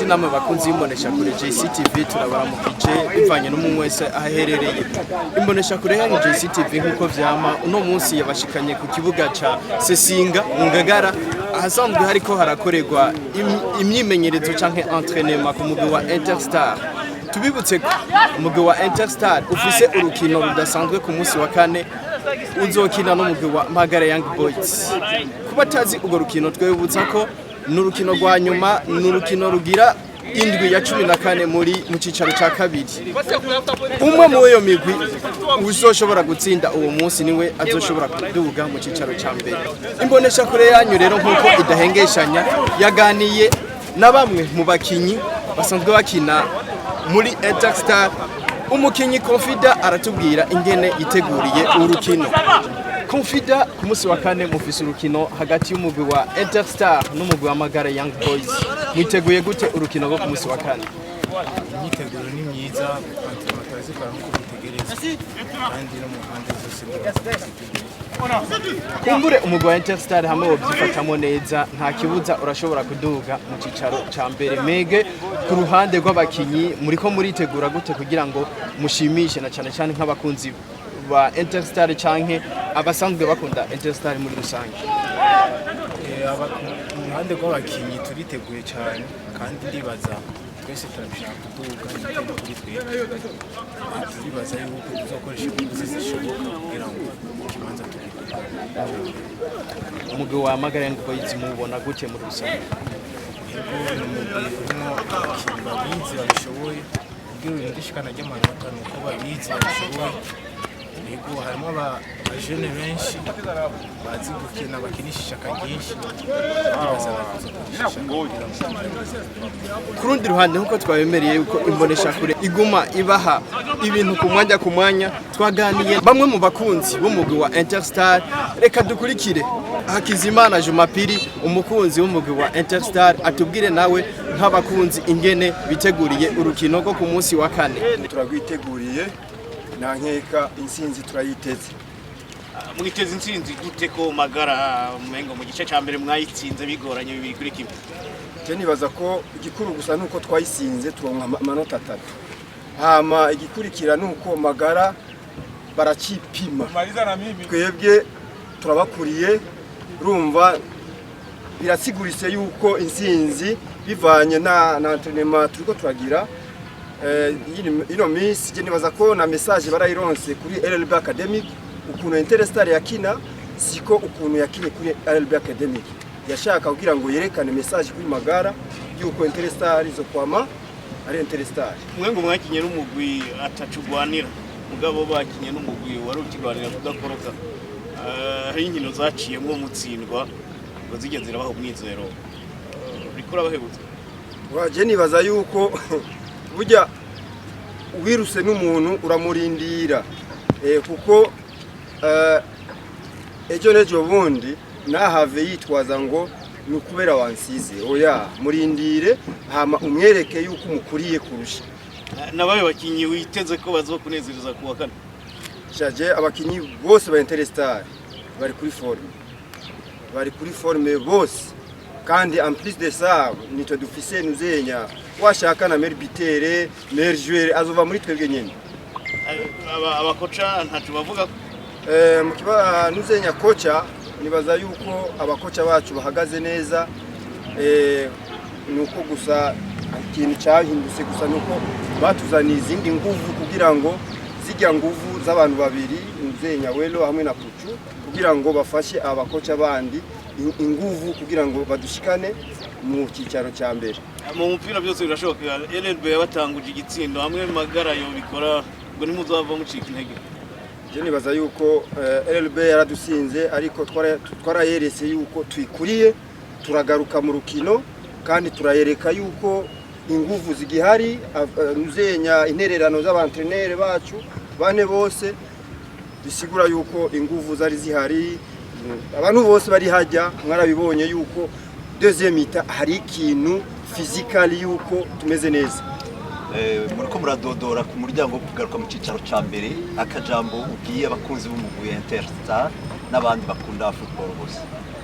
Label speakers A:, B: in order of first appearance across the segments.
A: nshuti namwe bakunzi y'imbonesha kure JCTV turabaramukije bivanye n'umwe wese aherereye. Imbonesha kure ya JCTV nkuko vyama uno munsi yabashikanye ku kibuga ca Sesinga mu Magara ahasanzwe hariko harakorerwa imyimenyerezo canke entraînement ku mugwi wa Interstar. Tubibutse ko umugwi wa Interstar ufise urukino rudasanzwe ku munsi wa kane uzokina n'umugwi wa Magara Young Boys. Kubatazi ugo rukino twebutsa ko n'urukino rwa nyuma n'urukino rugira indwi ya 14 mu cicaro ca kabiri. Umwe mu yo migwi uzoshobora gutsinda uwo munsi niwe azoshobora kuduga mu cicaro ca mbere. Imbonesha kure yanyu rero nkuko idahengeshanya yaganiye na bamwe mu bakinyi basanzwe bakina muri Interstar. Umukinyi Confida aratubwira ingene yiteguriye urukino. Confida ku munsi wa kane mufise urukino hagati y'umugwi wa Interstar n'umugwi wa Magara Young Boys. Mwiteguye gute urukino rwo ku munsi wa kane?
B: Imyiteguro ni myiza, antrenateurs baranko bitegereza kandi no mu mpande zose.
A: Kumbure umugwi wa Interstar hamwe wobyifatamo neza nta kibuza urashobora kuduga mu cicaro ca mbere. Mege ku ruhande rw'abakinyi muriko muritegura gute kugira ngo mushimishe na cyane cyane nk'abakunzi ba Interstar canke abasanzwe bakunda Interstar muri rusange?
B: Mu ruhande rw'abakinyi turiteguye cyane kandi ndibaza twese turabishaka kuduga igitego kuri twebwe. Turibaza yuko tuzokoresha ingufu zishoboka kugira ngo ikibanza tugikore.
A: Umugwi wa Magara Young Boys mubona gute muri rusange?
B: Urimo abakinyi babizi babishoboye kugira irindishikana ry'amanota nuko babizi babishoboye. Ego harimo abajene benshi bazi gukina bakinisha ishaka ryinshi.
A: Ku rundi ruhande nkuko twabemereye yuko imbonesha kure iguma ibaha ibintu ku mwanya twaganiye bamwe mu bakunzi b'umugwi wa Interstar. Reka dukurikire Hakizimana Jumapiri umukunzi w'umugwi wa Interstar atubwire nawe nk'abakunzi ingene biteguriye urukino rwo ku munsi wa kane.
C: Turagwiteguriye na nkeka insinzi turayiteze.
D: Mwiteze insinzi gute ko Magara mengo mu gice ca mbere mwayitsinze bigoranye bibiri kuri kimwe?
C: Je nibaza ko igikuru gusa nuko twayisinze turonka amanota 3. Hama igikurikira nuko Magara baracipima. Twebwe turabakuriye urumva birasigurise yuko insinzi bivanye na entraînement turiko turagira. Ino minsi je nibaza ko na message barayironse kuri LLB Academic ukuntu Interstar yakina siko ukuntu yakine kuri LLB Academic. Yashaka kugira ngo yerekane message kuri Magara yuko Interstar izo kwama ari Interstar.
D: Mwengo mwakinye n'umugwi atacugwanira mugabo bakinye n'umugwi wari ukigwanira kudakoroka. Hari inkino zaciyemo mutsindwa ngo zigeze zirabaho umwizero. Rikora bahebutse.
C: Je nibaza yuko burya wiruse n'umuntu uramurindira kuko ejo nejo bundi nahave yitwaza ngo nukubera wansize. Oya murindire hama umwereke yuko umukuriye kurusha.
D: Nabaye bakinyi witeze ko bazokunezereza kuwa kane?
C: Shaje abakinyi bose ba Interstar bari kuri forme bose kandi en plus de ça nitwe dufise nuzenya washaka na merbitere merjouer azova muri twebwe nyene.
D: Abakoca ntacu bavuga
C: mu kiba nuzenya kocha nibaza yuko abakoca bacu bahagaze neza. Nuko gusa ikintu cyahindutse gusa nuko batuzaniye izindi nguvu kugira ngo zijya nguvu z'abantu babiri nuzenya welo hamwe na Puchu kugira ngo bafashe abakoca bandi inguvu kugira ngo badushikane mu cicaro ca mbere.
D: Mu mupira byose birashoboka. LLB yabatanguje igitsindo hamwe Magara yo bikora ngo nimuzava mucika intege.
C: Je nibaza yuko LLB yaradusinze ariko twarayerese yuko twikuriye turagaruka mu rukino kandi turayereka yuko inguvu zigihari. Nuzenya intererano z'abantraîneur bacu bane bose bisigura yuko inguvu zari zihari. Abantu bose bari hajya mwarabibonye yuko deuxième mita hari ikintu physical yuko tumeze neza.
E: Muriko muradodora ku muryango kugaruka mu cicaro ca mbere akajambo ugiye abakunzi b'umugwi Interstar n'abandi bakunda football bose.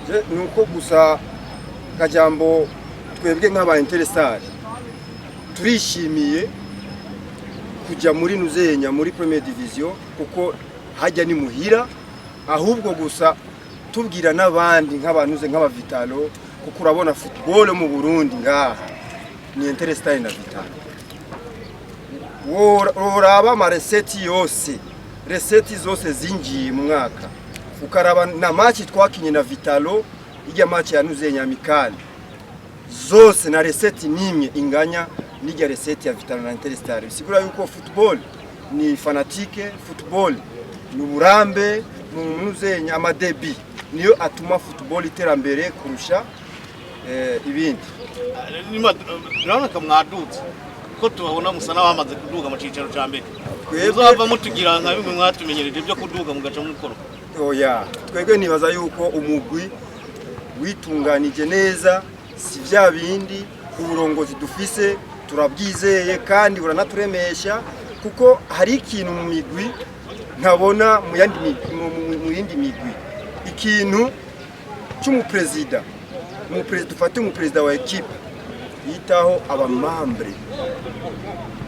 C: Je nuko gusa kajambo twebwe nk'aba Interstar turishimiye kujya muri nuzenya muri Premier Division kuko hajya ni muhira ahubwo gusa tubwira n'abandi nk'abantuze nk'abavitalo kuko urabona football mu Burundi ngaha ni Interstar na Vitalo uraba ama reseti zose zinjiye mu mwaka ukaraba na match twakinye na Vitalo ijya match ya nuzenya amikali zose na reseti nimwe inganya n'ijya reseti ya Vitalo na Interstar bisigura yuko football ni fanatike, football ni uburambe mu nuzenya amadebi niyo atuma football iterambere kurusha ibindi.
D: Urabona ko mwadutse ko tubabona musa n'abamaze kuduga mu cicaro ca mbere uzava mutugira nka bimwe mwatumenyereje byo kuduga mugaca mukoro.
C: Oya twebwe nibaza yuko umugwi witunganije neza si bya bindi uburongozi dufise turabwizeye kandi buranaturemesha kuko hari ikintu mu migwi ntabona mu yindi migwi ikintu cy'umuperezida dufate umuperezida wa equipe yitaho abamambre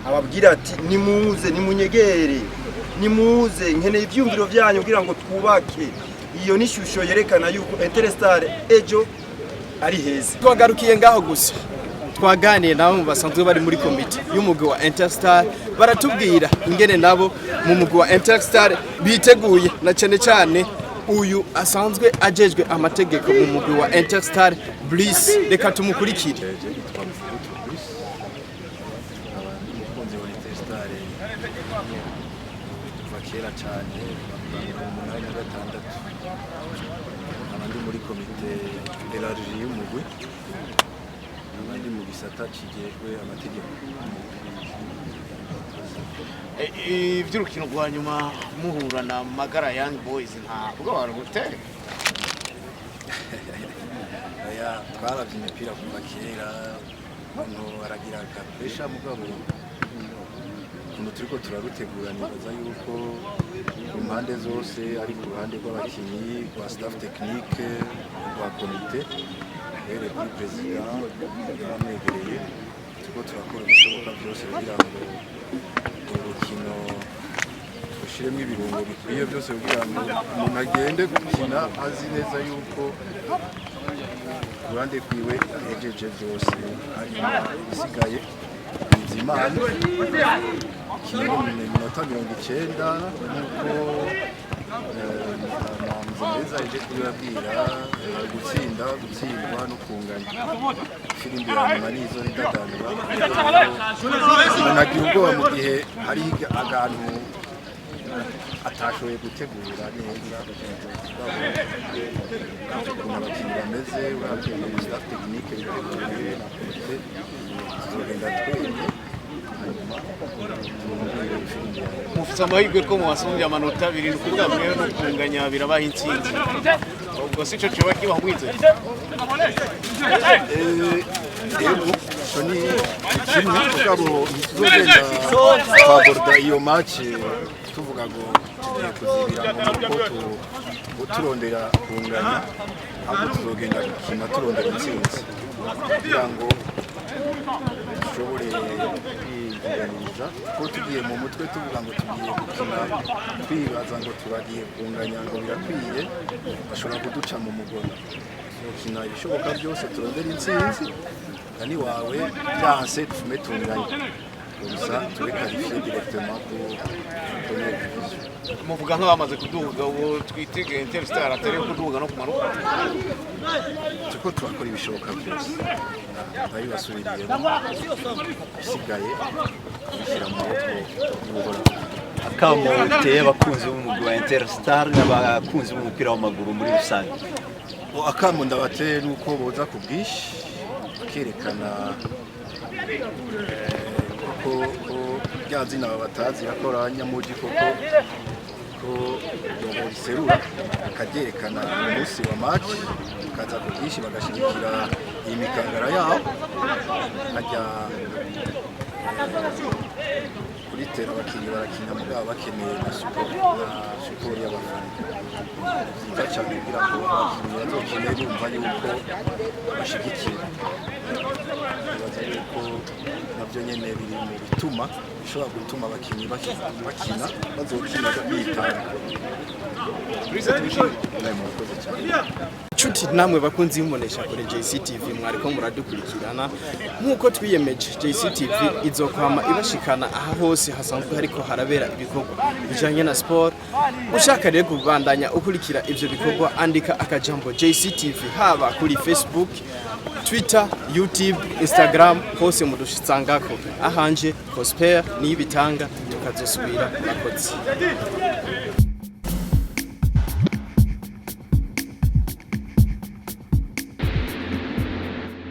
C: ababwira ati nimuze nimunyegere nimuze nkeneye ivyumviro byanyu kugira ngo twubake iyo nishusho yerekana yuko Interstar ejo ari heza.
A: Twagarukiye ngaho gusa twaganiye nabo mu basanzwe bari muri komite y'umugwi wa Interstar baratubwira ingene nabo mu mugwi wa Interstar biteguye na cyane uyu asanzwe ajejwe amategeko mu mugwi wa Interstar Bliss reka tumukurikire.
F: Kera cyane umunani na gatandatu abandi muri komite elargi y'umugwi abandi mu gisata kijejwe amategeko.
D: Ivy'urukino rwa nyuma muhura na Magara Young Boys ntabwo warugute
F: aya twaravye imipira kuva kera umuntu aragira pressure mugabo umuntu turiko turarutegura nibaza yuko impande zose ari ku ruhande rw'abakinyi rwa staff technique rwa komite rero kuri president yamwegereye turiko turakora ibishoboka byose kugira ngo urukino dushiremo ibirungo bikwiye byose kugira ngo umuntu agende gukina azi neza yuko ruhande kwiwe ahejeje byose hanyuma isigaye bizimana kino mu minota 90 nuko Mwiza ije kubabwira gutsindwa no kunganya filimi ya nyuma nizo ridadanura nagira ubwoba mu gihe hari agantu atashoboye gutegura neza abakinnyi bameze urabye na staff technique biteguye na komite tuzogenda twemye
D: mufite amahirwe ko muwasumbye amanota 7 kuvuga mwe no kunganya birabaha intsinzi ubwo sico cyo kiba Mwiteze
F: Soni kimwe kugabo tuzogenda favorda iyo match tuvuga ngo tugiye kuzibira mu turondera kunganya ahubwo tuzogenda gukina turondera intsinzi kugira ngo dushobore kwiganiriza ko tugiye mu mutwe tuvuga ngo tugiye gukina twibaza ngo turagiye kunganya ngo birakwiye bashobora kuduca mu mugono gukina ibishoboka byose turondera intsinzi kandi wawe byanse tume tunganya gusa turekarifye directement ku premier division
D: muvuga nk'abamaze kuduga ubu twitege Interstar atari kuduga no kumanuka
F: tuko turakora ibishoboka byose bari basubiriye sigaye bishyira mu mutwe y'ubuhoro
E: akamuteye abakunzi b'umugwi wa Interstar n'abakunzi b'umupira w'amaguru muri rusange
F: akamu ndabateye nuko boza kubwishi bakerekana ko byazina batazi yakora nyamugi koko ko yoboserura akagerekana umunsi wa match kaza kubwishi bagashigikira iyi mikangara yabo ajya kuri tera abakinnyi barakina mugabo bakeneye na support y'abafana byiza cyane kugira ngo abakinnyi bazokine bumva yuko bashigikiye bibaza yuko nabyo nyene biri mu bituma bishobora gutuma abakinnyi bakina bazokina bitanga
A: Chuti namwe bakunzi y'imbonesha kuri JCTV mwariko muradukurikirana nkuko twiyemeje JCTV izokwama ibashikana aha hose hasanzwe hariko harabera ibikorwa bijanye na sport ushaka rero kubandanya ukurikira ivyo bikorwa andika akajambo JCTV haba kuri Facebook Twitter, YouTube, Instagram hose mudushitsangako ahanje Prosper ni bitanga tukazosubira bakozi